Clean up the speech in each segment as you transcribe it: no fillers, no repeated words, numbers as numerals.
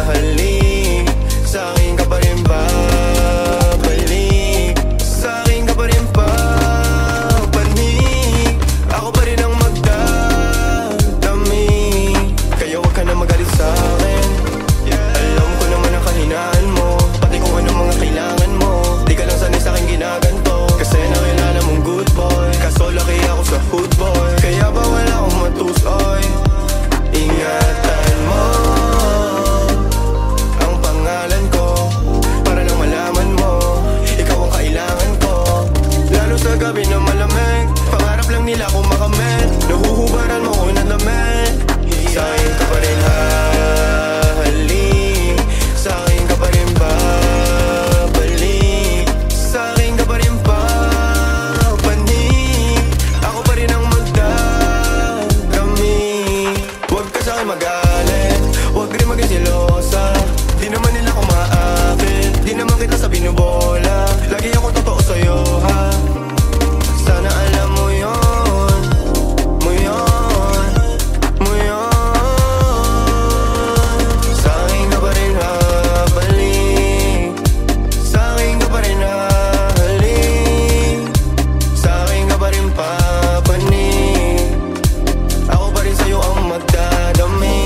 hahalik, sa akin ka pa rin babalik, sa akin ka pa rin papanik. Ako pa rin ang magdadami, kaya wag ka na magalit sa akin. Alam ko naman ang kahinaan mo, pati kung anong mga kailangan mo. Di ka lang sanay sa akin ginaganto, kasi nakilala mong good boy. Kaso laki ako sa hood boy, kaya bawal akong matusoy. Ingatan mo ang pangalan ko, para lang malaman mo, ikaw ang kailangan ko. Lalo sa gabi na malamig, pangarap lang nila kung makamit. Nahuhubaran mo ko ng lamig, sa akin ka pa rin hahalik, sa akin ka pa rin babalik, sa akin ka pa rin papanik. Ako pa rin ang magdadami. Huwag ka sa'kin magalit, huwag rin maging selosa. Di naman nila kumaakit, di naman kita sa binubola. Lagi ako totoo sa'yo, ha? Sana alam mo yun, mo yun, mo yun. Sa akin ka pa rin habalik, sa akin ka pa rin hahalik, sa akin ka pa rin papanik. Ako pa rin sa'yo ang magdadami,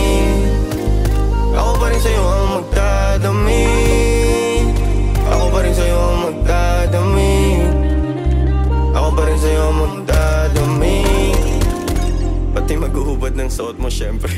ako pa rin sa'yo ang magdadami, ako pa rin sa'yo ang magdadami, ako pa rin sa'yo ang magdadami. Pati maghuhubad ng suot mo syempre.